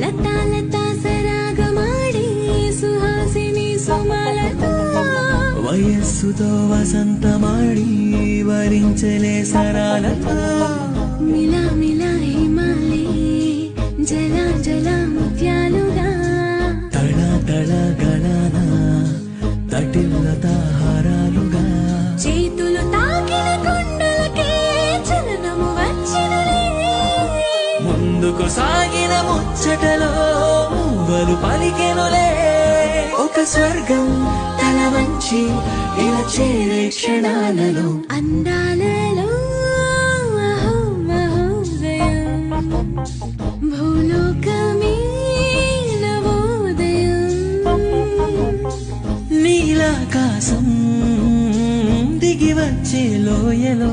లతా లతా సరాగమాడి సుహాసిని సుమలతా వయస్సుతో వసంతమాడి వరించలే సరాలతా మిలా మిలా హిమాలే జల జల ముత్యాలుగా తళ తళ గళన తటిల్లతా హారాలుగా చేతులు తాకిన కొండలకే చలనము వచ్చినలే ముందుకు సాగిన ముచ్చటలో మూవలు పలికెనులే ఒక స్వర్గం తల వంచి ఇలా చేరే క్షణాలలో అందాలలో అహో మహోదయం భూలోకమే నవోదయం నీలాకాశం దిగి వచ్చే లోయలో